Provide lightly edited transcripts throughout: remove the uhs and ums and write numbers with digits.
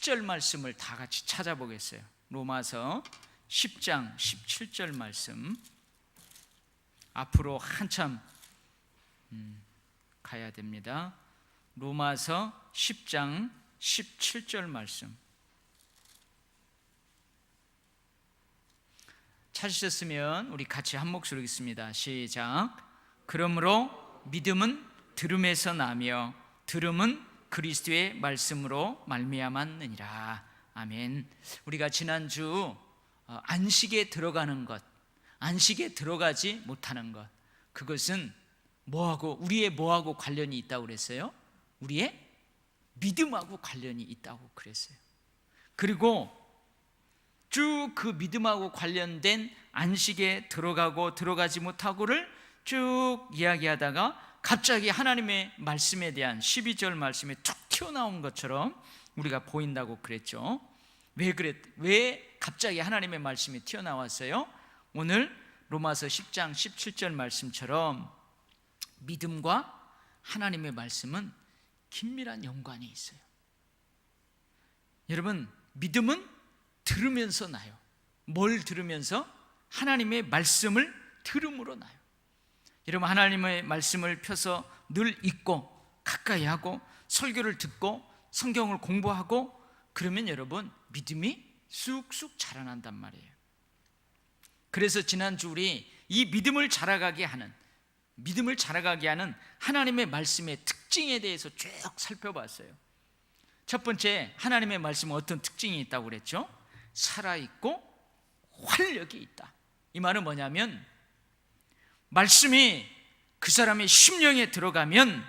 17절 말씀을 다 같이 찾아보겠어요. 로마서 10장 17절 말씀. 앞으로 한참 가야 됩니다. 로마서 10장 17절 말씀 찾으셨으면 우리 같이 한 목소리 읽겠습니다. 시작. 그러므로 믿음은 들음에서 나며 들음은 그리스도의 말씀으로 말미암았느니라. 아멘. 우리가 지난주 안식에 들어가는 것, 안식에 들어가지 못하는 것, 그것은 우리의 뭐하고 관련이 있다고 그랬어요? 우리의 믿음하고 관련이 있다고 그랬어요. 그리고 쭉 그 믿음하고 관련된 안식에 들어가고 들어가지 못하고를 쭉 이야기하다가 갑자기 하나님의 말씀에 대한 12절 말씀에 툭 튀어나온 것처럼 우리가 보인다고 그랬죠. 왜 갑자기 하나님의 말씀이 튀어나왔어요? 오늘 로마서 10장 17절 말씀처럼 믿음과 하나님의 말씀은 긴밀한 연관이 있어요. 여러분, 믿음은 들으면서 나요. 뭘 들으면서? 하나님의 말씀을 들음으로 나요. 여러분, 하나님의 말씀을 펴서 늘 읽고 가까이 하고 설교를 듣고 성경을 공부하고 그러면 여러분 믿음이 쑥쑥 자라난단 말이에요. 그래서 지난주 우리 이 믿음을 자라가게 하는 하나님의 말씀의 특징에 대해서 쭉 살펴봤어요. 첫 번째, 하나님의 말씀은 어떤 특징이 있다고 그랬죠? 살아있고 활력이 있다. 이 말은 뭐냐면 말씀이 그 사람의 심령에 들어가면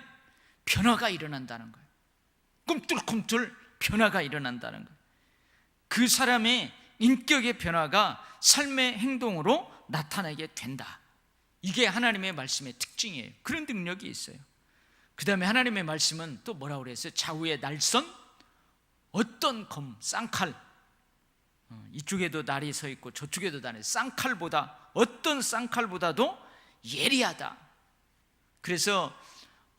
변화가 일어난다는 거예요. 꿈틀꿈틀 변화가 일어난다는 거예요. 그 사람의 인격의 변화가 삶의 행동으로 나타나게 된다. 이게 하나님의 말씀의 특징이에요. 그런 능력이 있어요. 그 다음에 하나님의 말씀은 또 뭐라고 그랬어요? 좌우의 날선 어떤 검, 쌍칼, 이쪽에도 날이 서 있고 저쪽에도 날이, 쌍칼보다, 어떤 쌍칼보다도 예리하다. 그래서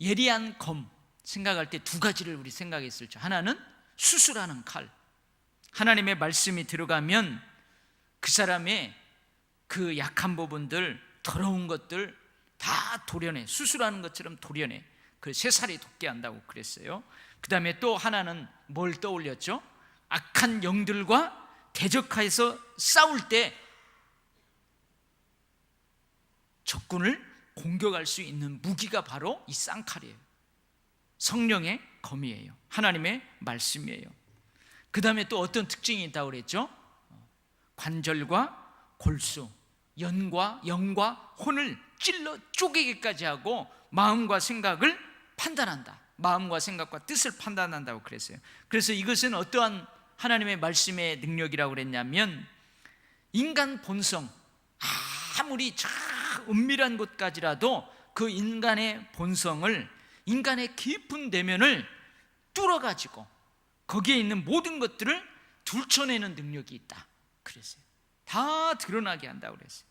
예리한 검 생각할 때 두 가지를 우리 생각했었죠. 하나는 수술하는 칼. 하나님의 말씀이 들어가면 그 사람의 그 약한 부분들, 더러운 것들 다 도려내, 수술하는 것처럼 도려내. 그래서 쇠살이 돋게 한다고 그랬어요. 그 다음에 또 하나는 뭘 떠올렸죠? 악한 영들과 대적하여서 싸울 때 적군을 공격할 수 있는 무기가 바로 이 쌍칼이에요. 성령의 검이에요. 하나님의 말씀이에요. 그 다음에 또 어떤 특징이 있다고 그랬죠? 관절과 골수, 영과 혼을 찔러 쪼개기까지 하고 마음과 생각을 판단한다. 마음과 생각과 뜻을 판단한다고 그랬어요. 그래서 이것은 어떠한 하나님의 말씀의 능력이라고 그랬냐면 인간 본성, 아무리 저 은밀한 곳까지라도 그 인간의 본성을, 인간의 깊은 내면을 뚫어가지고 거기에 있는 모든 것들을 들춰내는 능력이 있다 그랬어요. 다 드러나게 한다고 그랬어요.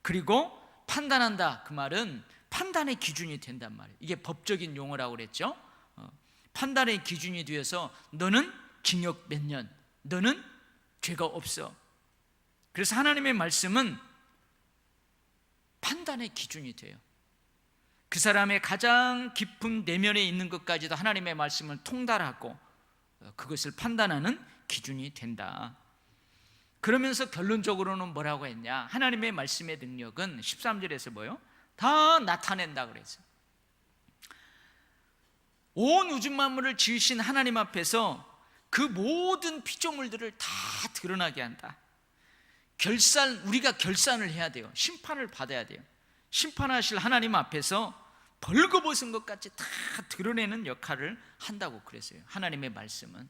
그리고 판단한다, 그 말은 판단의 기준이 된단 말이에요. 이게 법적인 용어라고 그랬죠. 판단의 기준이 되어서 너는 징역 몇 년, 너는 죄가 없어. 그래서 하나님의 말씀은 판단의 기준이 돼요. 그 사람의 가장 깊은 내면에 있는 것까지도 하나님의 말씀을 통달하고 그것을 판단하는 기준이 된다. 그러면서 결론적으로는 뭐라고 했냐? 하나님의 말씀의 능력은 13절에서 뭐요? 다 나타낸다 그랬어요. 온 우주 만물을 지으신 하나님 앞에서 그 모든 피조물들을 다 드러나게 한다. 우리가 결산을 해야 돼요. 심판을 받아야 돼요. 심판하실 하나님 앞에서 벌거벗은 것 같이 다 드러내는 역할을 한다고 그랬어요. 하나님의 말씀은.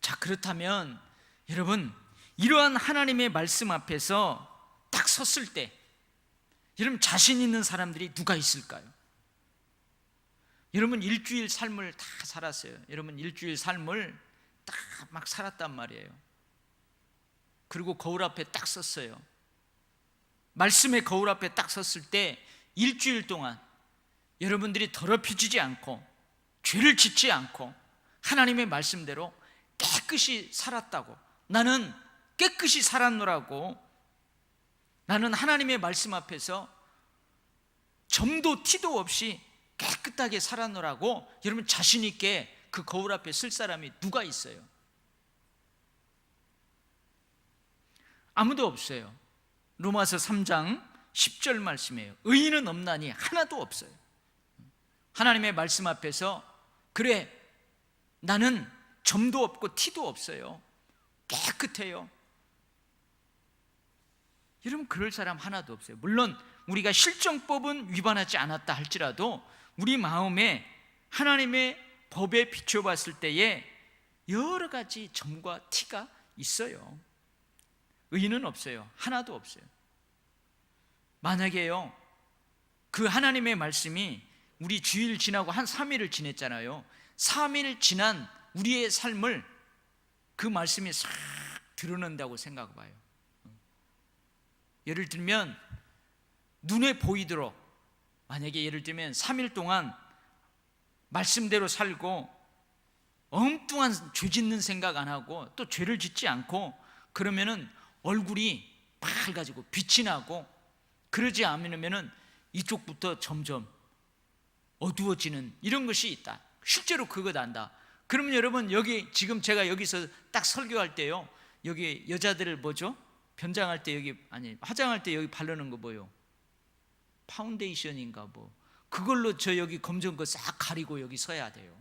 자, 그렇다면 여러분, 이러한 하나님의 말씀 앞에서 딱 섰을 때 여러분 자신 있는 사람들이 누가 있을까요? 여러분 일주일 삶을 다 살았어요. 여러분 일주일 삶을 딱 막 살았단 말이에요. 그리고 거울 앞에 딱 섰어요. 말씀의 거울 앞에 딱 섰을 때 일주일 동안 여러분들이 더럽혀지지 않고 죄를 짓지 않고 하나님의 말씀대로 깨끗이 살았다고, 나는 깨끗이 살았노라고, 나는 하나님의 말씀 앞에서 점도 티도 없이 깨끗하게 살았노라고 여러분 자신 있게 그 거울 앞에 쓸 사람이 누가 있어요? 아무도 없어요. 로마서 3장 10절 말씀이에요. 의인은 없나니 하나도 없어요. 하나님의 말씀 앞에서 그래 나는 점도 없고 티도 없어요, 깨끗해요. 여러분 그럴 사람 하나도 없어요. 물론 우리가 실정법은 위반하지 않았다 할지라도 우리 마음에 하나님의 법에 비춰봤을 때에 여러 가지 점과 티가 있어요. 의인은 없어요. 하나도 없어요. 만약에요 그 하나님의 말씀이 우리 주일 지나고 한 3일을 지냈잖아요. 3일 지난 우리의 삶을 그 말씀이 싹 드러낸다고 생각해 봐요. 예를 들면 눈에 보이도록, 만약에 예를 들면 3일 동안 말씀대로 살고 엉뚱한 죄 짓는 생각 안 하고 또 죄를 짓지 않고 그러면은 얼굴이 밝아지고 빛이 나고, 그러지 않으면은 이쪽부터 점점 어두워지는 이런 것이 있다. 실제로 그거 난다. 그러면 여러분 여기 지금 제가 여기서 딱 설교할 때요, 여기 여자들을 뭐죠? 변장할 때 여기, 아니 화장할 때 여기 바르는 거 뭐요? 파운데이션인가 뭐, 그걸로 저 여기 검정 거 싹 가리고 여기 서야 돼요.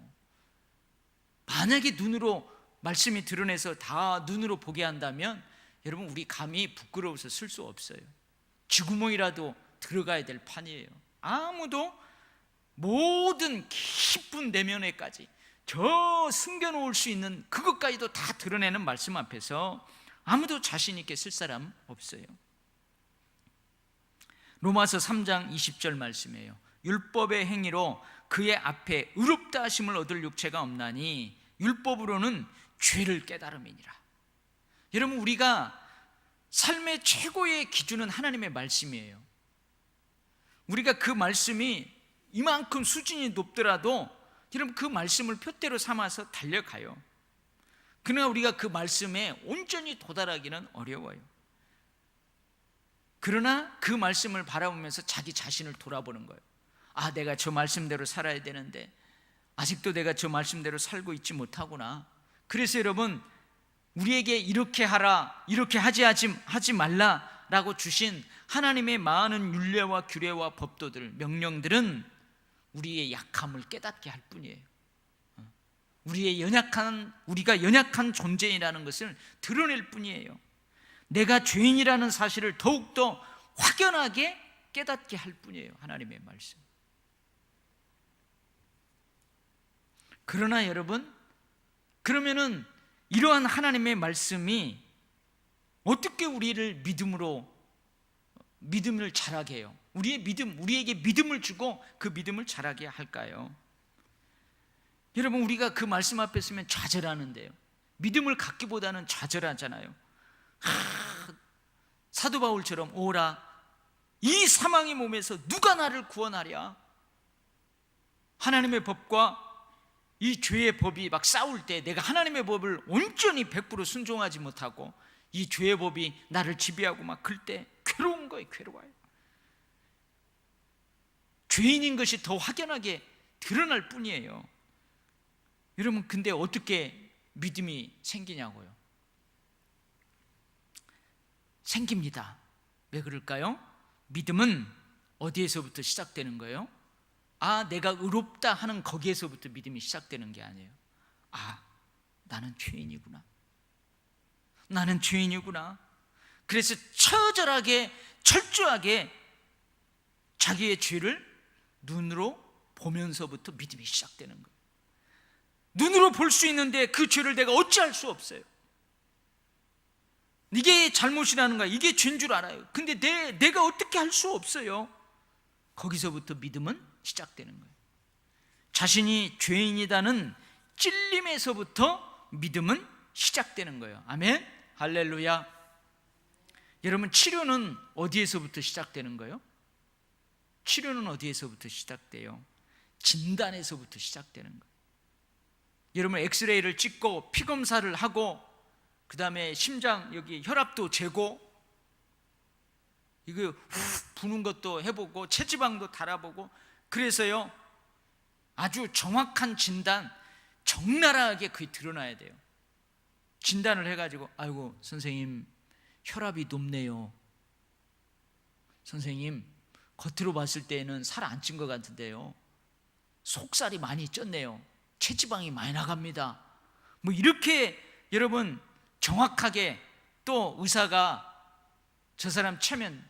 만약에 눈으로 말씀이 드러내서 다 눈으로 보게 한다면 여러분 우리 감히 부끄러워서 쓸 수 없어요. 쥐구멍이라도 들어가야 될 판이에요. 아무도 모든 깊은 내면에까지 저 숨겨놓을 수 있는 그것까지도 다 드러내는 말씀 앞에서 아무도 자신 있게 쓸 사람 없어요. 로마서 3장 20절 말씀이에요. 율법의 행위로 그의 앞에 의롭다 하심을 얻을 육체가 없나니 율법으로는 죄를 깨달음이니라. 여러분 우리가 삶의 최고의 기준은 하나님의 말씀이에요. 우리가 그 말씀이 이만큼 수준이 높더라도 여러분 그 말씀을 표대로 삼아서 달려가요. 그러나 우리가 그 말씀에 온전히 도달하기는 어려워요. 그러나 그 말씀을 바라보면서 자기 자신을 돌아보는 거예요. 아, 내가 저 말씀대로 살아야 되는데 아직도 내가 저 말씀대로 살고 있지 못하구나. 그래서 여러분 우리에게 이렇게 하라, 이렇게 하지 말라라고 주신 하나님의 많은 율례와 규례와 법도들, 명령들은 우리의 약함을 깨닫게 할 뿐이에요. 우리가 연약한 존재이라는 것을 드러낼 뿐이에요. 내가 죄인이라는 사실을 더욱더 확연하게 깨닫게 할 뿐이에요. 하나님의 말씀. 그러나 여러분, 그러면은 이러한 하나님의 말씀이 어떻게 우리를 믿음을 자라게 해요? 우리에게 믿음을 주고 그 믿음을 자라게 할까요? 여러분 우리가 그 말씀 앞에 서면 좌절하는데요, 믿음을 갖기보다는 좌절하잖아요. 사도 바울처럼 오라, 이 사망의 몸에서 누가 나를 구원하랴. 하나님의 법과 이 죄의 법이 막 싸울 때 내가 하나님의 법을 온전히 100% 순종하지 못하고 이 죄의 법이 나를 지배하고 막 그럴 때 괴로운 거예요. 괴로워요. 죄인인 것이 더 확연하게 드러날 뿐이에요. 여러분 근데 어떻게 믿음이 생기냐고요? 생깁니다. 왜 그럴까요? 믿음은 어디에서부터 시작되는 거예요? 아, 내가 의롭다 하는 거기에서부터 믿음이 시작되는 게 아니에요. 아, 나는 죄인이구나. 나는 죄인이구나. 그래서 처절하게 철저하게 자기의 죄를 눈으로 보면서부터 믿음이 시작되는 거예요. 눈으로 볼 수 있는데 그 죄를 내가 어찌할 수 없어요. 이게 잘못이라는 거야. 이게 죄인 줄 알아요. 근데 내가 어떻게 할 수 없어요. 거기서부터 믿음은 시작되는 거예요. 자신이 죄인이라는 찔림에서부터 믿음은 시작되는 거예요. 아멘, 할렐루야. 여러분 치료는 어디에서부터 시작되는 거예요? 치료는 어디에서부터 시작돼요? 진단에서부터 시작되는 거예요. 여러분 엑스레이를 찍고 피 검사를 하고 그 다음에 심장 여기 혈압도 재고 이거 훅 부는 것도 해보고 체지방도 달아보고 그래서요 아주 정확한 진단 적나라하게 그게 드러나야 돼요. 진단을 해가지고 아이고 선생님 혈압이 높네요. 선생님 겉으로 봤을 때는 살 안 찐 것 같은데요 속살이 많이 쪘네요. 체지방이 많이 나갑니다. 뭐 이렇게 여러분 정확하게 또 의사가 저 사람 체면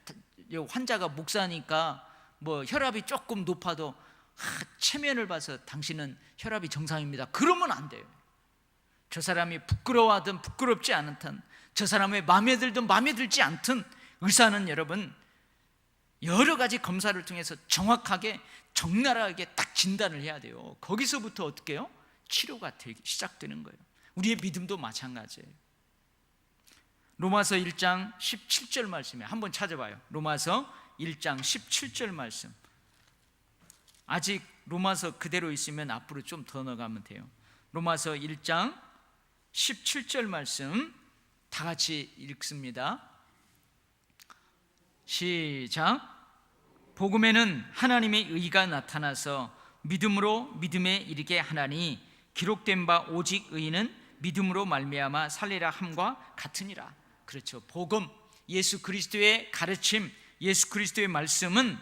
환자가 목사니까 뭐 혈압이 조금 높아도 체면을 봐서 당신은 혈압이 정상입니다 그러면 안 돼요. 저 사람이 부끄러워하든 부끄럽지 않든 저 사람의 마음에 들든 마음에 들지 않든 의사는 여러분 여러 가지 검사를 통해서 정확하게 적나라하게 딱 진단을 해야 돼요. 거기서부터 어떻게 해요? 치료가 시작되는 거예요. 우리의 믿음도 마찬가지예요. 로마서 1장 17절 말씀에 한번 찾아봐요. 로마서 1장 17절 말씀. 아직 로마서 그대로 있으면 앞으로 좀 더 나가면 돼요. 로마서 1장 17절 말씀 다 같이 읽습니다. 시작. 복음에는 하나님의 의가 나타나서 믿음으로 믿음에 이르게 하나니 기록된 바 오직 의인은 믿음으로 말미암아 살리라 함과 같으니라. 그렇죠. 복음, 예수 그리스도의 가르침, 예수 그리스도의 말씀은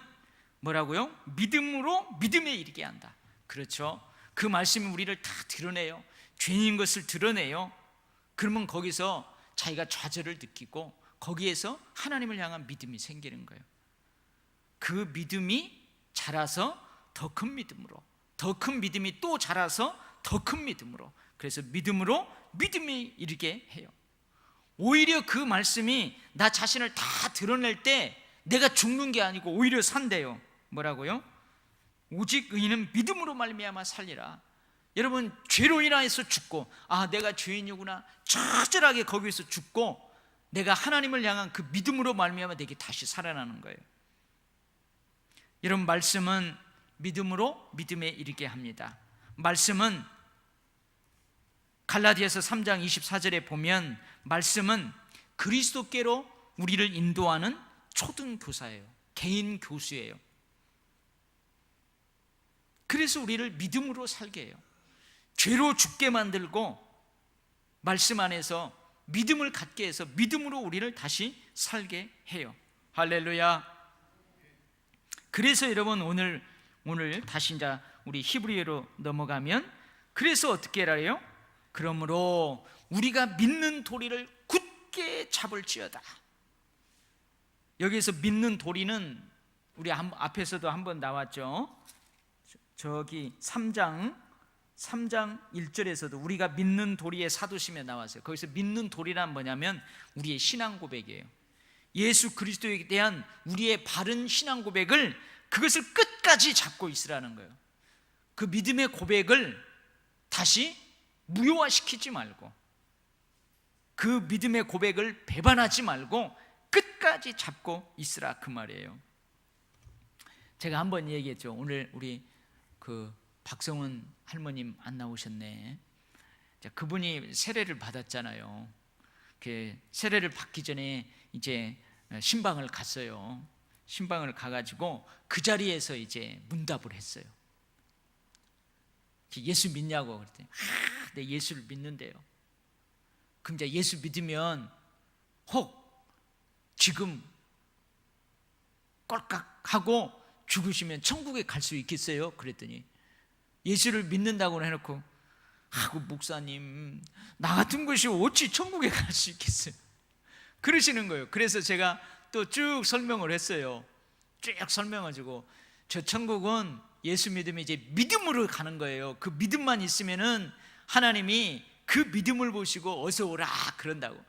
뭐라고요? 믿음으로 믿음에 이르게 한다. 그렇죠. 그 말씀이 우리를 다 드러내요. 죄인 것을 드러내요. 그러면 거기서 자기가 좌절을 느끼고 거기에서 하나님을 향한 믿음이 생기는 거예요. 그 믿음이 자라서 더 큰 믿음으로, 더 큰 믿음이 또 자라서 더 큰 믿음으로, 그래서 믿음으로 믿음에 이르게 해요. 오히려 그 말씀이 나 자신을 다 드러낼 때 내가 죽는 게 아니고 오히려 산대요. 뭐라고요? 오직 의인은 믿음으로 말미암아 살리라. 여러분 죄로 인하여서 죽고 내가 죄인이구나 처절하게 거기서 죽고 내가 하나님을 향한 그 믿음으로 말미암아 내게 다시 살아나는 거예요. 여러분 말씀은 믿음으로 믿음에 이르게 합니다. 말씀은 갈라디아서 3장 24절에 보면 말씀은 그리스도께로 우리를 인도하는 초등교사예요. 개인 교수예요. 그래서 우리를 믿음으로 살게 해요. 죄로 죽게 만들고 말씀 안에서 믿음을 갖게 해서 믿음으로 우리를 다시 살게 해요. 할렐루야. 그래서 여러분 오늘 다시 이제 우리 히브리어로 넘어가면 그래서 어떻게 해라요? 그러므로 우리가 믿는 도리를 굳게 잡을지어다. 여기서 믿는 도리는 우리 앞에서도 한번 나왔죠. 저기 3장 1절에서도 우리가 믿는 도리의 사도심에 나왔어요. 거기서 믿는 도리란 뭐냐면 우리의 신앙 고백이에요. 예수 그리스도에 대한 우리의 바른 신앙 고백을 그것을 끝까지 잡고 있으라는 거예요. 그 믿음의 고백을 다시 무효화시키지 말고 그 믿음의 고백을 배반하지 말고 끝까지 잡고 있으라 그 말이에요. 제가 한번 얘기했죠. 오늘 우리 그 박성훈 할머님 안 나오셨네. 그분이 세례를 받았잖아요. 그 세례를 받기 전에 이제 신방을 갔어요. 신방을 가가지고 그 자리에서 이제 문답을 했어요. 예수 믿냐고 그랬더니 네 예수를 믿는데요. 그럼 이제 예수 믿으면 혹 지금 꼴깍하고 죽으시면 천국에 갈 수 있겠어요? 그랬더니 예수를 믿는다고 해놓고 목사님 나 같은 것이 어찌 천국에 갈 수 있겠어요? 그러시는 거예요. 그래서 제가 또 쭉 설명을 했어요. 쭉 설명해주고 저 천국은 예수 믿으면 이제 믿음으로 가는 거예요. 그 믿음만 있으면은 하나님이 그 믿음을 보시고 어서 오라 그런다고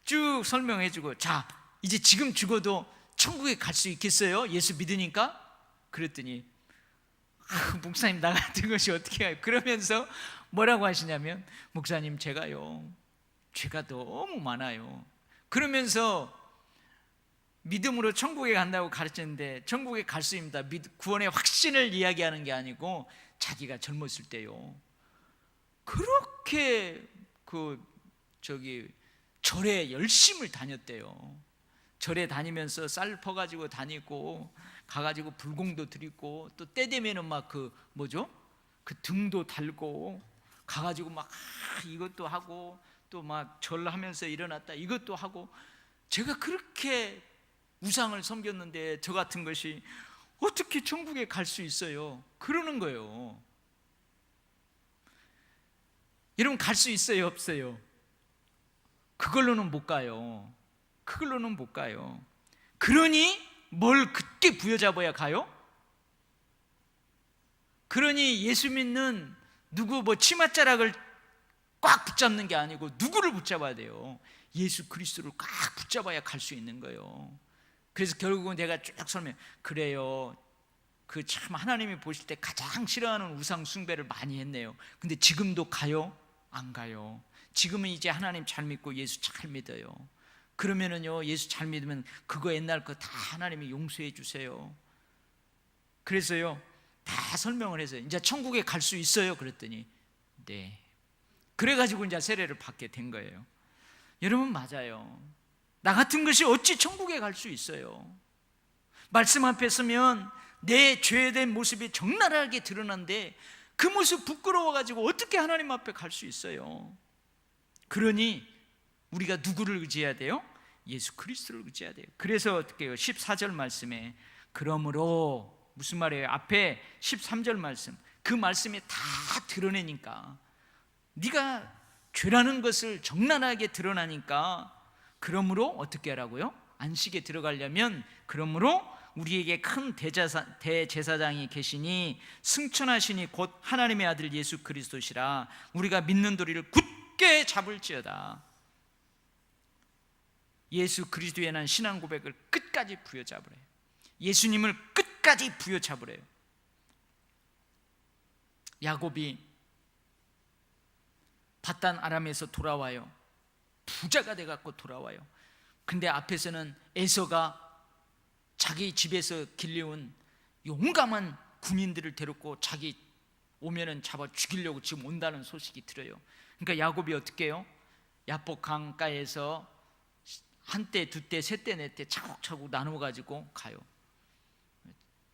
쭉 설명해주고 자 이제 지금 죽어도 천국에 갈 수 있겠어요? 예수 믿으니까? 그랬더니 목사님 나 같은 것이 어떻게 해요? 그러면서 뭐라고 하시냐면 목사님 제가요 죄가 너무 많아요. 그러면서 믿음으로 천국에 간다고 가르쳤는데 천국에 갈 수 있습니다. 구원의 확신을 이야기하는 게 아니고 자기가 젊었을 때요 그렇게 절에 열심을 다녔대요. 절에 다니면서 쌀 퍼가지고 다니고, 가가지고 불공도 드리고, 또 때 되면은 막 그 등도 달고, 가가지고 막 이것도 하고, 또 막 절하면서 일어났다 이것도 하고. 제가 그렇게 우상을 섬겼는데 저 같은 것이 어떻게 천국에 갈 수 있어요? 그러는 거예요. 여러분, 갈 수 있어요, 없어요? 그걸로는 못 가요. 그걸로는 못 가요. 그러니 뭘 그렇게 부여잡아야 가요? 그러니 예수 믿는 누구 치맛자락을 꽉 붙잡는 게 아니고 누구를 붙잡아야 돼요? 예수 그리스도를 꽉 붙잡아야 갈 수 있는 거예요. 그래서 결국은 내가 쭉 설명, 그래요, 참 하나님이 보실 때 가장 싫어하는 우상 숭배를 많이 했네요. 근데 지금도 가요? 안 가요. 지금은 이제 하나님 잘 믿고 예수 잘 믿어요. 그러면은요, 예수 잘 믿으면 그거 옛날 거 다 하나님이 용서해 주세요. 그래서요, 다 설명을 해서 이제 천국에 갈 수 있어요? 그랬더니 네. 그래가지고 이제 세례를 받게 된 거예요. 여러분, 맞아요. 나 같은 것이 어찌 천국에 갈 수 있어요? 말씀 앞에 서면 내 죄된 모습이 적나라하게 드러난데 그 모습 부끄러워가지고 어떻게 하나님 앞에 갈 수 있어요? 그러니 우리가 누구를 의지해야 돼요? 예수 그리스도를 의지해야 돼요. 그래서 어떻게 해요? 14절 말씀에, 그러므로, 무슨 말이에요? 앞에 13절 말씀, 그 말씀이 다 드러내니까, 네가 죄라는 것을 적나라하게 드러나니까, 그러므로 어떻게 하라고요? 안식에 들어가려면, 그러므로 우리에게 큰 대제사장이 계시니 승천하시니 곧 하나님의 아들 예수 그리스도시라. 우리가 믿는 도리를 굳게 잡을지어다. 예수 그리스도에 대한 신앙 고백을 끝까지 부여잡으래요. 예수님을 끝까지 부여잡으래요. 야곱이 바단 아람에서 돌아와요. 부자가 돼갖고 돌아와요. 근데 앞에서는 에서가 자기 집에서 길러온 용감한 군인들을 데리고 자기 오면은 잡아 죽이려고 지금 온다는 소식이 들어요. 그러니까 야곱이 어떻게 해요? 야복 강가에서 한 때, 두 때, 세 때, 네 때 차곡차곡 나눠가지고 가요.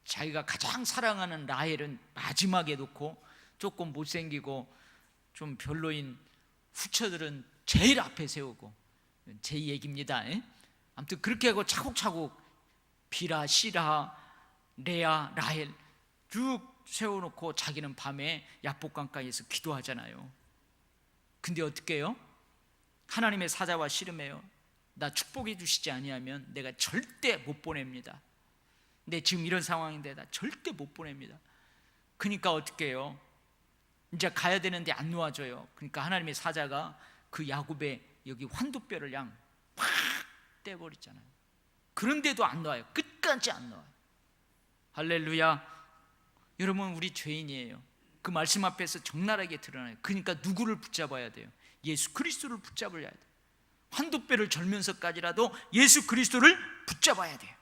자기가 가장 사랑하는 라헬은 마지막에 놓고, 조금 못생기고 좀 별로인 후처들은 제일 앞에 세우고, 제 얘기입니다. 아무튼 그렇게 하고 차곡차곡 비라, 시라, 레아, 라헬 쭉 세워놓고 자기는 밤에 야복강가에서 기도하잖아요. 근데 어떻게 해요? 하나님의 사자와 씨름해요. 나 축복해 주시지 아니하면 내가 절대 못 보냅니다. 근데 지금 이런 상황인데 나 절대 못 보냅니다. 그러니까 어떻게 해요? 이제 가야 되는데 안 놓아줘요. 그러니까 하나님의 사자가 그 야곱의 여기 환도뼈를 팍 떼버리잖아요. 그런데도 안 놓아요. 끝까지 안 놓아요. 할렐루야. 여러분, 우리 죄인이에요. 그 말씀 앞에서 적나라하게 드러나요. 그러니까 누구를 붙잡아야 돼요? 예수 그리스도를 붙잡아야 돼요. 환도뼈를 절면서까지라도 예수 그리스도를 붙잡아야 돼요.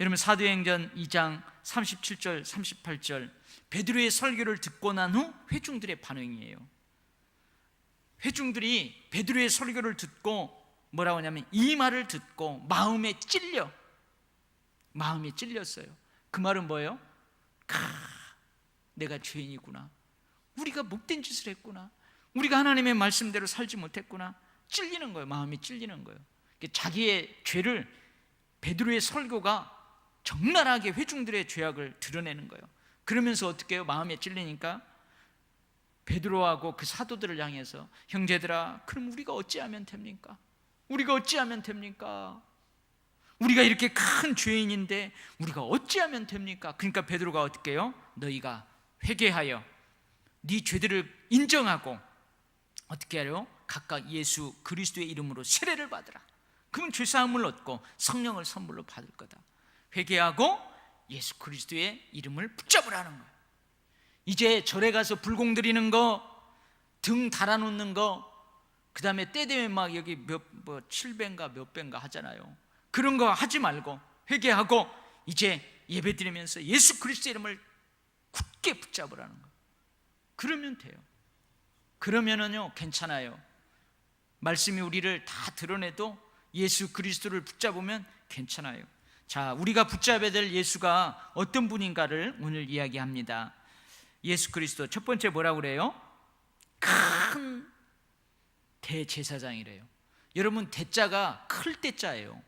여러분, 사도행전 2장 37절 38절, 베드로의 설교를 듣고 난 후 회중들의 반응이에요. 회중들이 베드로의 설교를 듣고 뭐라고 하냐면, 이 말을 듣고 마음이 찔렸어요. 그 말은 뭐예요? 내가 죄인이구나, 우리가 못된 짓을 했구나, 우리가 하나님의 말씀대로 살지 못했구나. 찔리는 거예요. 마음이 찔리는 거예요. 자기의 죄를, 베드로의 설교가 적나라하게 회중들의 죄악을 드러내는 거예요. 그러면서 어떻게 해요? 마음에 찔리니까 베드로하고 그 사도들을 향해서, 형제들아, 그럼 우리가 어찌하면 됩니까? 우리가 어찌하면 됩니까? 우리가 이렇게 큰 죄인인데 우리가 어찌하면 됩니까? 그러니까 베드로가 어떻게 해요? 너희가 회개하여 네 죄들을 인정하고 어떻게 하려? 각각 예수 그리스도의 이름으로 세례를 받으라. 그러면 죄사함을 얻고 성령을 선물로 받을 거다. 회개하고 예수 그리스도의 이름을 붙잡으라는 거예요. 이제 절에 가서 불공 드리는 거, 등 달아놓는 거, 그 다음에 때 되면 막 여기 7배인가 몇 배인가 하잖아요. 그런 거 하지 말고 회개하고 이제 예배 드리면서 예수 그리스도의 이름을 굳게 붙잡으라는 거예요. 그러면 돼요. 그러면은요 괜찮아요. 말씀이 우리를 다 드러내도 예수 그리스도를 붙잡으면 괜찮아요. 자, 우리가 붙잡아야 될 예수가 어떤 분인가를 오늘 이야기합니다. 예수 그리스도 첫 번째 뭐라고 그래요? 큰 대제사장이래요. 여러분, 대자가 클 대자예요.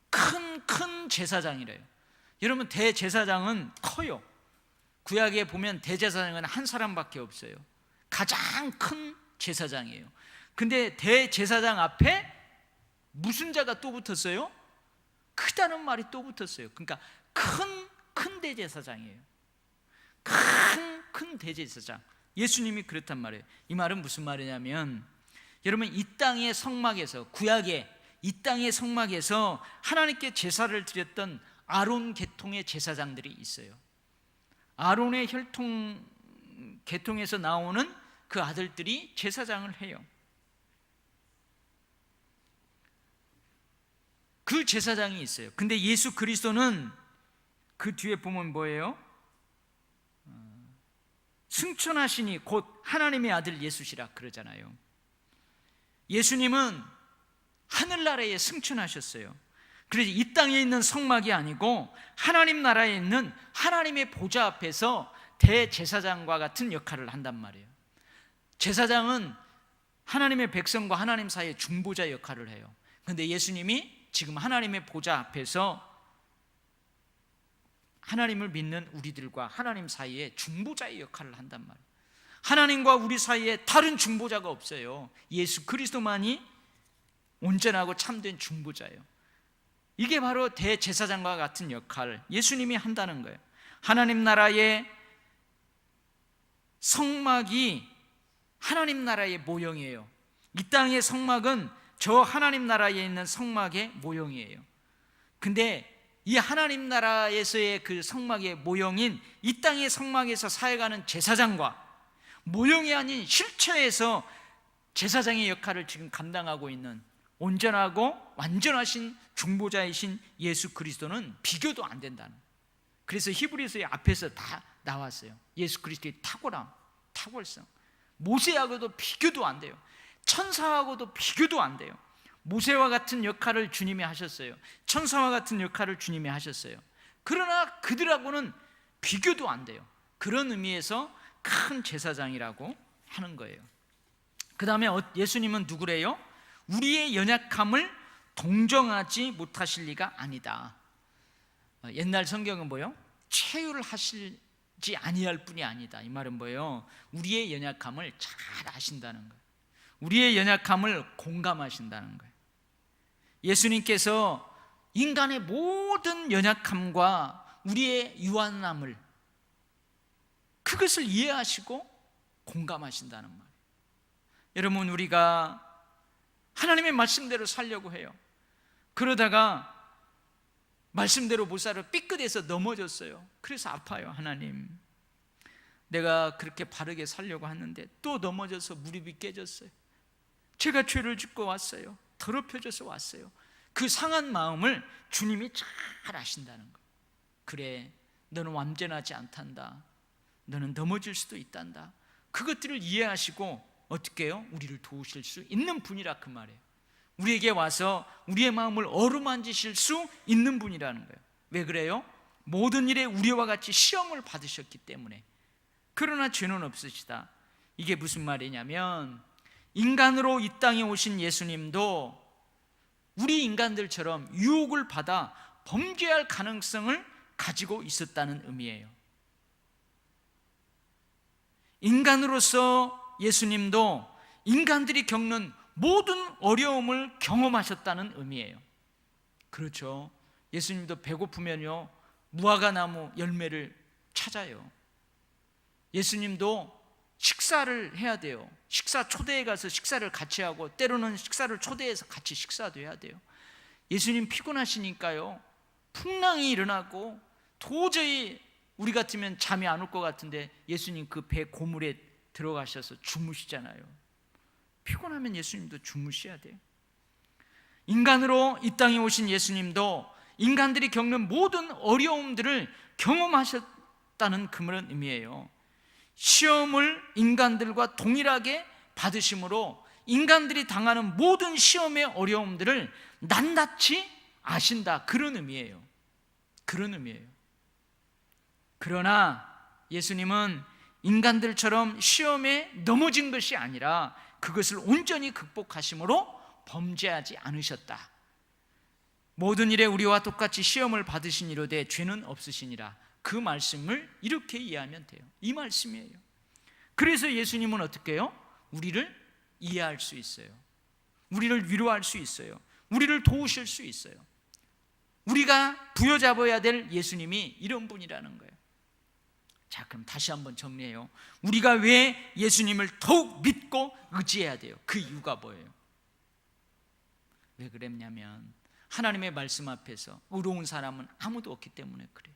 큰 제사장이래요. 여러분, 대제사장은 커요. 구약에 보면 대제사장은 한 사람밖에 없어요. 가장 큰 제사장이에요. 근데 대제사장 앞에 무슨 자가 또 붙었어요? 크다는 말이 또 붙었어요. 그러니까 큰 대제사장이에요. 큰 대제사장. 예수님이 그렇단 말이에요. 이 말은 무슨 말이냐면, 여러분, 이 땅의 성막에서, 구약의 이 땅의 성막에서 하나님께 제사를 드렸던 아론 계통의 제사장들이 있어요. 아론의 혈통 계통에서 나오는 그 아들들이 제사장을 해요. 그 제사장이 있어요. 근데 예수 그리스도는 그 뒤에 보면 뭐예요? 승천하시니 곧 하나님의 아들 예수시라 그러잖아요. 예수님은 하늘나라에 승천하셨어요. 그래서 이 땅에 있는 성막이 아니고 하나님 나라에 있는 하나님의 보좌 앞에서 대제사장과 같은 역할을 한단 말이에요. 제사장은 하나님의 백성과 하나님 사이의 중보자 역할을 해요. 그런데 예수님이 지금 하나님의 보좌 앞에서 하나님을 믿는 우리들과 하나님 사이에 중보자의 역할을 한단 말이에요. 하나님과 우리 사이에 다른 중보자가 없어요. 예수 그리스도만이 온전하고 참된 중보자예요. 이게 바로 대제사장과 같은 역할을 예수님이 한다는 거예요. 하나님 나라의 성막이 하나님 나라의 모형이에요. 이 땅의 성막은 저 하나님 나라에 있는 성막의 모형이에요. 근데 이 하나님 나라에서의 그 성막의 모형인 이 땅의 성막에서 사역하는 제사장과 모형이 아닌 실체에서 제사장의 역할을 지금 감당하고 있는 온전하고 완전하신 중보자이신 예수 그리스도는 비교도 안 된다는 거예요. 그래서 히브리서의 앞에서 다 나왔어요. 예수 그리스도의 탁월성. 모세하고도 비교도 안 돼요. 천사하고도 비교도 안 돼요. 모세와 같은 역할을 주님이 하셨어요. 천사와 같은 역할을 주님이 하셨어요. 그러나 그들하고는 비교도 안 돼요. 그런 의미에서 큰 제사장이라고 하는 거예요. 그 다음에 예수님은 누구래요? 우리의 연약함을 동정하지 못하실 리가 아니다. 옛날 성경은 뭐예요? 체휼을 하시지 아니할 뿐이 아니다. 이 말은 뭐예요? 우리의 연약함을 잘 아신다는 거예요. 우리의 연약함을 공감하신다는 거예요. 예수님께서 인간의 모든 연약함과 우리의 유한함을 그것을 이해하시고 공감하신다는 말이에요. 여러분, 우리가 하나님의 말씀대로 살려고 해요. 그러다가 말씀대로 못 살아 삐끗해서 넘어졌어요. 그래서 아파요. 하나님, 내가 그렇게 바르게 살려고 하는데 또 넘어져서 무릎이 깨졌어요. 제가 죄를 짓고 왔어요. 더럽혀져서 왔어요. 그 상한 마음을 주님이 잘 아신다는 거예요. 그래, 너는 완전하지 않단다. 너는 넘어질 수도 있단다. 그것들을 이해하시고 어떻게 해요? 우리를 도우실 수 있는 분이라 그 말이에요. 우리에게 와서 우리의 마음을 어루만지실 수 있는 분이라는 거예요. 왜 그래요? 모든 일에 우리와 같이 시험을 받으셨기 때문에. 그러나 죄는 없으시다. 이게 무슨 말이냐면, 인간으로 이 땅에 오신 예수님도 우리 인간들처럼 유혹을 받아 범죄할 가능성을 가지고 있었다는 의미예요. 인간으로서 예수님도 인간들이 겪는 모든 어려움을 경험하셨다는 의미예요. 그렇죠. 예수님도 배고프면요, 무화과나무 열매를 찾아요. 예수님도 식사를 해야 돼요. 식사 초대에 가서 식사를 같이 하고, 때로는 식사를 초대해서 같이 식사도 해야 돼요. 예수님 피곤하시니까요, 풍랑이 일어나고 도저히 우리 같으면 잠이 안 올 것 같은데 예수님 그 배 고물에 들어가셔서 주무시잖아요. 피곤하면 예수님도 주무셔야 돼요. 인간으로 이 땅에 오신 예수님도 인간들이 겪는 모든 어려움들을 경험하셨다는 그런 의미예요. 시험을 인간들과 동일하게 받으심으로 인간들이 당하는 모든 시험의 어려움들을 낱낱이 아신다, 그런 의미예요. 그런 의미예요. 그러나 예수님은 인간들처럼 시험에 넘어진 것이 아니라 그것을 온전히 극복하심으로 범죄하지 않으셨다. 모든 일에 우리와 똑같이 시험을 받으시니로되 죄는 없으시니라. 그 말씀을 이렇게 이해하면 돼요. 이 말씀이에요. 그래서 예수님은 어떻게 해요? 우리를 이해할 수 있어요. 우리를 위로할 수 있어요. 우리를 도우실 수 있어요. 우리가 부여잡아야 될 예수님이 이런 분이라는 거예요. 자, 그럼 다시 한번 정리해요. 우리가 왜 예수님을 더욱 믿고 의지해야 돼요? 그 이유가 뭐예요? 왜 그랬냐면 하나님의 말씀 앞에서 의로운 사람은 아무도 없기 때문에 그래요.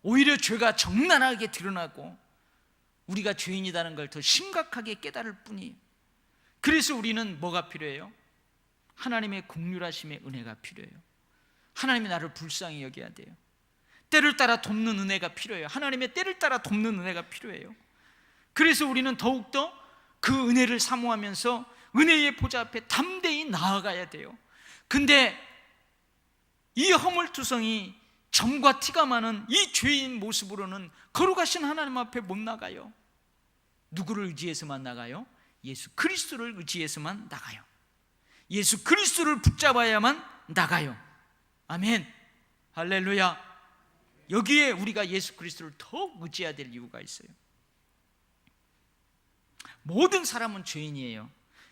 오히려 죄가 적나라하게 드러나고 우리가 죄인이라는 걸 더 심각하게 깨달을 뿐이에요. 그래서 우리는 뭐가 필요해요? 하나님의 긍휼하심의 은혜가 필요해요. 하나님이 나를 불쌍히 여겨야 돼요. 때를 따라 돕는 은혜가 필요해요. 하나님의 때를 따라 돕는 은혜가 필요해요. 그래서 우리는 더욱더 그 은혜를 사모하면서 은혜의 보좌 앞에 담대히 나아가야 돼요. 근데 이 허물투성이 점과 티가 많은 이 죄인 모습으로는 거룩하신 하나님 앞에 못 나가요. 누구를 의지해서만 나가요? 예수 그리스도를 의지해서만 나가요. 예수 그리스도를 붙잡아야만 나가요. 아멘, 할렐루야. 여기에 우리가 예수 그리스도를 더욱 의지해야 될 이유가 있어요. 모든 사람은 죄인이에요.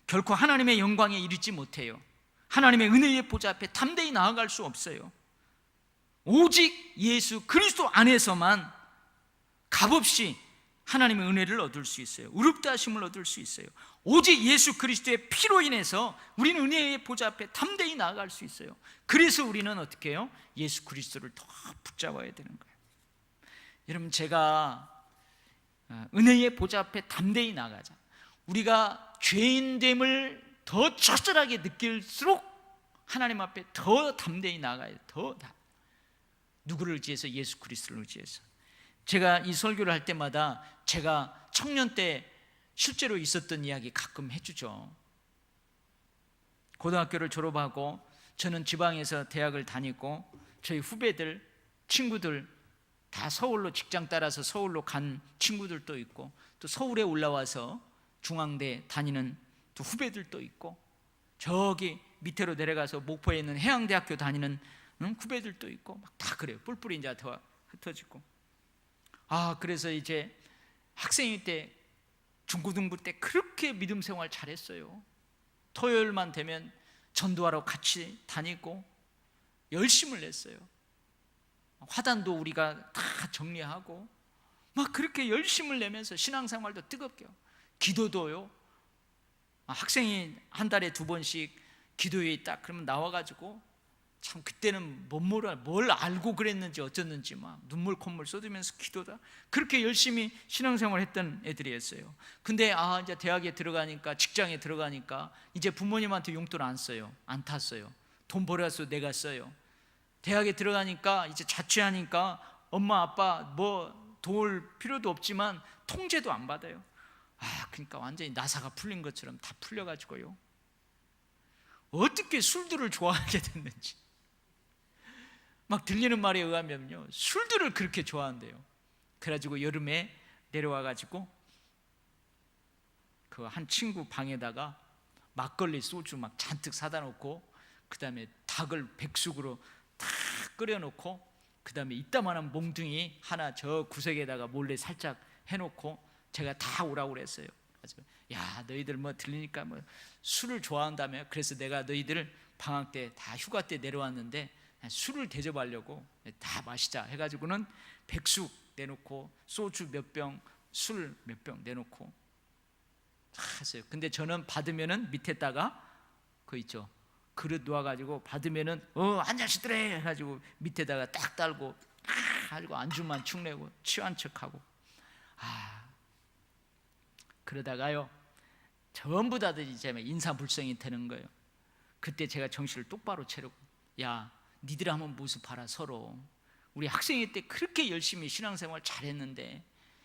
결코 하나님의 영광에 이르지 못해요. 하나님의 은혜의 보좌 앞에 담대히 나아갈 수 없어요. 오직 예수 그리스도 안에서만 값없이 하나님의 은혜를 얻을 수 있어요. 의롭다 하심을 얻을 수 있어요. 오직 예수 그리스도의 피로 인해서 우리는 은혜의 보좌 앞에 담대히 나아갈 수 있어요. 그래서 우리는 어떻게 해요? 예수 그리스도를 더 붙잡아야 되는 거예요. 여러분, 제가 은혜의 보좌 앞에 담대히 나가자, 우리가 죄인됨을 더 처절하게 느낄수록 하나님 앞에 더 담대히 나가야 돼요. 더 누구를 의지해서? 예수 그리스도를 의지해서. 제가 이 설교를 할 때마다 제가 청년 때 실제로 있었던 이야기 가끔 해주죠. 고등학교를 졸업하고 저는 지방에서 대학을 다니고 저희 후배들, 친구들 다 서울로 직장 따라서 서울로 간 친구들도 있고 또 서울에 올라와서 중앙대 다니는 또 후배들도 있고 저기 밑으로 내려가서 목포에 있는 해양대학교 다니는 후배들도 있고 막 다 그래요. 뿔뿔이 이제 더 흩어지고. 그래서 이제 학생일 때 중고등부 때 그렇게 믿음 생활 잘했어요. 토요일만 되면 전도하러 같이 다니고 열심을 냈어요. 화단도 우리가 다 정리하고 막 그렇게 열심을 내면서 신앙생활도 뜨겁게 하고 기도도요. 학생이 한 달에 2번씩 기도회에 딱 그러면 나와가지고 참 그때는 뭘 알고 그랬는지 어쩌는지 막 눈물 콧물 쏟으면서 기도다 그렇게 열심히 신앙생활 했던 애들이었어요. 근데 이제 대학에 들어가니까, 직장에 들어가니까 이제 부모님한테 용돈 안 써요. 안 탔어요. 돈 벌어서 내가 써요. 대학에 들어가니까 이제 자취하니까 엄마 아빠 뭐 도울 필요도 없지만 통제도 안 받아요. 그러니까 완전히 나사가 풀린 것처럼 다 풀려가지고요. 어떻게 술들을 좋아하게 됐는지. 막 들리는 말에 의하면요, 술들을 그렇게 좋아한대요. 그래가지고 여름에 내려와가지고 그 한 친구 방에다가 막걸리 소주 막 잔뜩 사다 놓고 그 다음에 닭을 백숙으로 다 끓여놓고 그 다음에 이따만한 몽둥이 하나 저 구석에다가 몰래 살짝 해놓고 제가 다 오라고 그랬어요. 그래서 야, 너희들 뭐 들리니까 뭐 술을 좋아한다며. 그래서 내가 너희들 방학 때 다 휴가 때 내려왔는데 술을 대접하려고 다 마시자 해가지고는 백숙 내놓고 소주 몇 병, 술 몇 병 내놓고 다 했어요. 근데 저는 받으면은 밑에다가 그 있죠, 그릇 놓아가지고 받으면은 한 잔씩 드래 해가지고 밑에다가 딱 달고 가지고 안주만 축내고 취한 척하고. 그러다가요 전부 다들 이제 인사불성이 되는 거예요. 그때 제가 정신을 똑바로 차리고, 야, 니들 한번 모습 봐라. 서로 우리 학생일 때 그렇게 열심히 신앙생활 잘했는데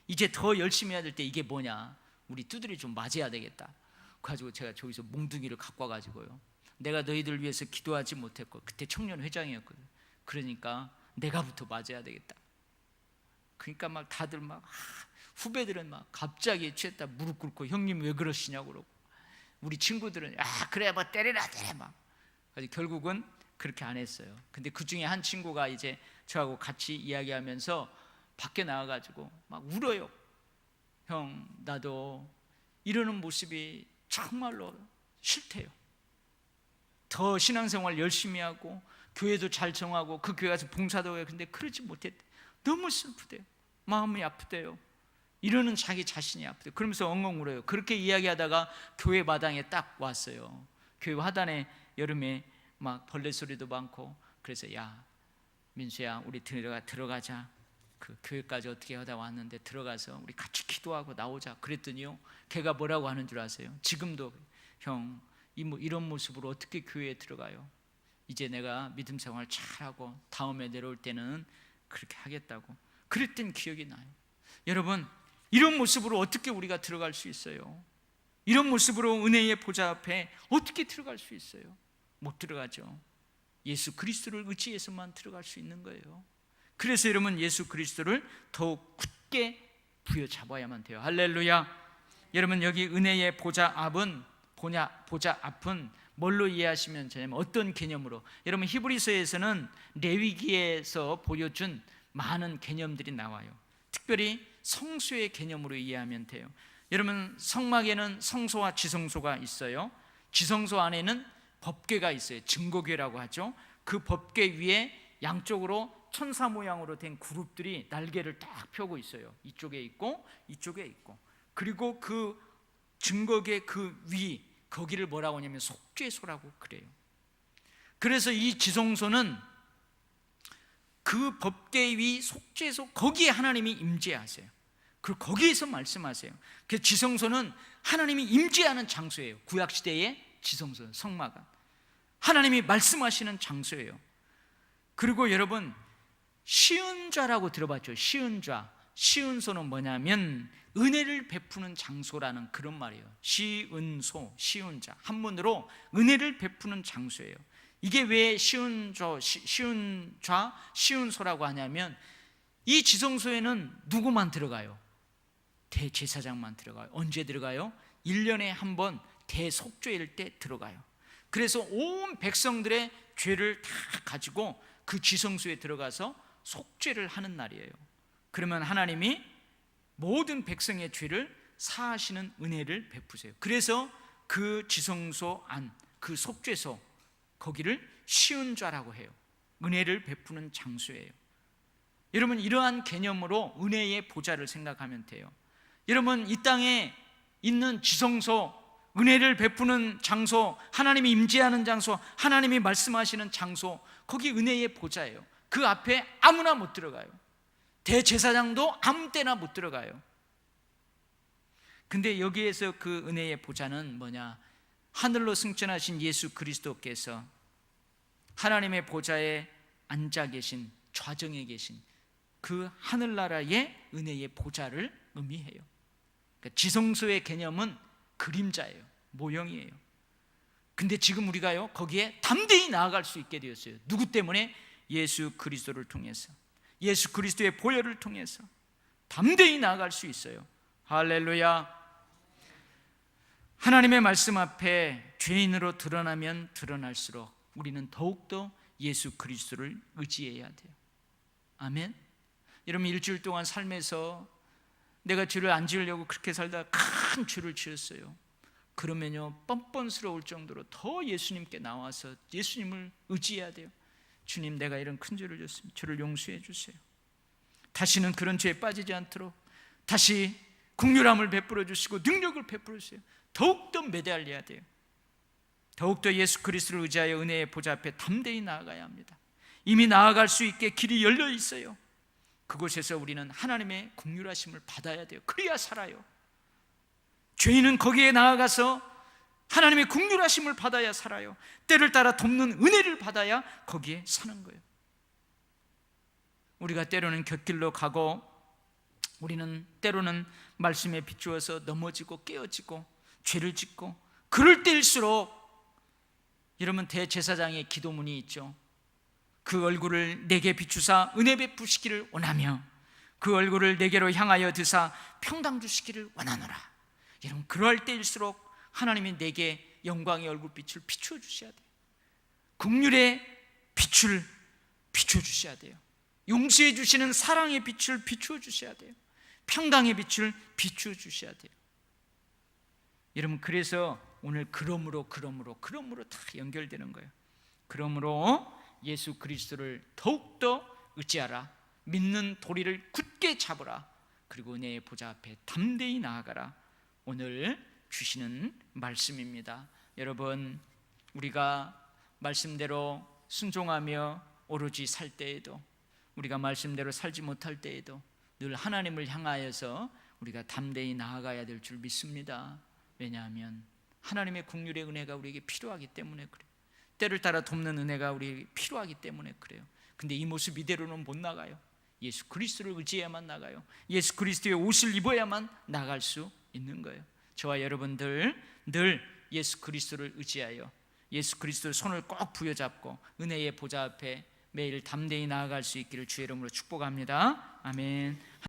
이제 더 열심히 해야 될 때 이게 뭐냐? 우리 두드리 좀 맞아야 되겠다. 그래가지고 제가 저기서 몽둥이를 갖고 와가지고요, 내가 너희들 위해서 기도하지 못했고, 그때 청년 회장이었거든. 그러니까 내가부터 맞아야 되겠다. 그러니까 막 다들 막 후배들은 막 갑자기 취했다 무릎 꿇고 형님 왜 그러시냐고 그러고, 우리 친구들은 그래 뭐 때려라 때려 막. 그래서 결국은 그렇게 안 했어요. 근데 그 중에 한 친구가 이제 저하고 같이 이야기하면서 밖에 나와가지고 막 울어요. 형, 나도 이러는 모습이 정말로 싫대요. 더 신앙생활 열심히 하고 교회도 잘 정하고 그 교회 가서 봉사도 해요. 근데 그러지 못했대. 너무 슬프대요. 마음이 아프대요. 이러는 자기 자신이 아프대요. 그러면서 엉엉 울어요. 그렇게 이야기하다가 교회 마당에 딱 왔어요. 교회 화단에 여름에 막 벌레 소리도 많고, 그래서 야 민수야 우리 들어가자. 그 교회까지 어떻게 하다 왔는데 들어가서 우리 같이 기도하고 나오자. 그랬더니요, 걔가 뭐라고 하는 줄 아세요? 지금도 형 이런 모습으로 어떻게 교회에 들어가요? 이제 내가 믿음 생활 잘하고 다음에 내려올 때는 그렇게 하겠다고 그랬던 기억이 나요. 여러분, 이런 모습으로 어떻게 우리가 들어갈 수 있어요? 이런 모습으로 은혜의 보좌 앞에 어떻게 들어갈 수 있어요? 못 들어가죠. 예수 그리스도를 의지해서만 들어갈 수 있는 거예요. 그래서 여러분, 예수 그리스도를 더욱 굳게 부여잡아야만 돼요. 할렐루야. 여러분, 여기 은혜의 보좌 앞은 뭘로 이해하시면 되냐면, 어떤 개념으로? 여러분, 히브리서에서는 레위기에서 보여준 많은 개념들이 나와요. 특별히 성소의 개념으로 이해하면 돼요. 여러분, 성막에는 성소와 지성소가 있어요. 지성소 안에는 법궤가 있어요. 증거궤라고 하죠. 그 법궤 위에 양쪽으로 천사 모양으로 된 그룹들이 날개를 딱 펴고 있어요. 이쪽에 있고 이쪽에 있고. 그리고 그 증거궤 그 위, 거기를 뭐라고 하냐면 속죄소라고 그래요. 그래서 이 지성소는 그 법궤 위 속죄소, 거기에 하나님이 임재하세요. 그리고 거기에서 말씀하세요. 그래서 지성소는 하나님이 임재하는 장소예요. 구약시대의 지성소, 성막은 하나님이 말씀하시는 장소예요. 그리고 여러분, 시은좌라고 들어봤죠? 시은좌. 시은소는 뭐냐면 은혜를 베푸는 장소라는 그런 말이에요. 시은소, 시은좌. 한문으로 은혜를 베푸는 장소예요. 이게 왜 시은좌, 시은소라고 하냐면, 이 지성소에는 누구만 들어가요? 대제사장만 들어가요. 언제 들어가요? 1년에 한 번 대속죄일 때 들어가요. 그래서 온 백성들의 죄를 다 가지고 그 지성소에 들어가서 속죄를 하는 날이에요. 그러면 하나님이 모든 백성의 죄를 사하시는 은혜를 베푸세요. 그래서 그 지성소 안, 그 속죄소, 거기를 시은좌라고 해요. 은혜를 베푸는 장소예요. 여러분, 이러한 개념으로 은혜의 보좌를 생각하면 돼요. 여러분, 이 땅에 있는 지성소, 은혜를 베푸는 장소, 하나님이 임재하는 장소, 하나님이 말씀하시는 장소, 거기 은혜의 보좌예요. 그 앞에 아무나 못 들어가요. 대제사장도 아무 때나 못 들어가요. 근데 여기에서 그 은혜의 보좌는 뭐냐? 하늘로 승천하신 예수 그리스도께서 하나님의 보좌에 앉아 계신, 좌정에 계신 그 하늘나라의 은혜의 보좌를 의미해요. 그러니까 지성소의 개념은 그림자예요. 모형이에요. 근데 지금 우리가요, 거기에 담대히 나아갈 수 있게 되었어요. 누구 때문에? 예수 그리스도를 통해서, 예수 그리스도의 보혈을 통해서 담대히 나아갈 수 있어요. 할렐루야. 하나님의 말씀 앞에 죄인으로 드러나면 드러날수록 우리는 더욱더 예수 그리스도를 의지해야 돼요. 아멘. 여러분, 일주일 동안 삶에서 내가 죄를 안 지으려고 그렇게 살다가 큰 죄를 지었어요. 그러면요, 뻔뻔스러울 정도로 더 예수님께 나와서 예수님을 의지해야 돼요. 주님, 내가 이런 큰 죄를 졌습니다. 저를 용서해 주세요. 다시는 그런 죄에 빠지지 않도록 다시 긍휼함을 베풀어 주시고 능력을 베풀어 주세요. 더욱더 매달려야 돼요. 더욱더 예수 그리스도를 의지하여 은혜의 보좌 앞에 담대히 나아가야 합니다. 이미 나아갈 수 있게 길이 열려 있어요. 그곳에서 우리는 하나님의 긍휼하심을 받아야 돼요. 그래야 살아요. 죄인은 거기에 나아가서 하나님의 긍휼하심을 받아야 살아요. 때를 따라 돕는 은혜를 받아야 거기에 사는 거예요. 우리가 때로는 곁길로 가고, 우리는 때로는 말씀에 비추어서 넘어지고 깨어지고 죄를 짓고, 그럴 때일수록 여러분 대제사장의 기도문이 있죠. 그 얼굴을 내게 비추사 은혜 베푸시기를 원하며 그 얼굴을 내게로 향하여 드사 평강 주시기를 원하노라. 여러분 그럴 때일수록 하나님이 내게 영광의 얼굴빛을 비추어 주셔야 돼요. 긍휼의 빛을 비추어 주셔야 돼요. 용서해 주시는 사랑의 빛을 비추어 주셔야 돼요. 평강의 빛을 비추어 주셔야 돼요. 여러분 그래서 오늘 그러므로 다 연결되는 거예요. 그러므로 예수 그리스도를 더욱더 의지하라. 믿는 도리를 굳게 잡으라. 그리고 은혜의 보좌 앞에 담대히 나아가라. 오늘 주시는 말씀입니다. 여러분 우리가 말씀대로 순종하며 오로지 살 때에도, 우리가 말씀대로 살지 못할 때에도 늘 하나님을 향하여서 우리가 담대히 나아가야 될 줄 믿습니다. 왜냐하면 하나님의 긍휼의 은혜가 우리에게 필요하기 때문에 그래요. 때를 따라 돕는 은혜가 우리에게 필요하기 때문에 그래요. 근데 이 모습 이대로는 못 나가요. 예수 그리스도를 의지해야만 나가요. 예수 그리스도의 옷을 입어야만 나갈 수 있는 거예요. 저와 여러분들 늘 예수 그리스도를 의지하여 예수 그리스도의 손을 꼭 부여잡고 은혜의 보좌 앞에 매일 담대히 나아갈 수 있기를 주의 이름으로 축복합니다. 아멘.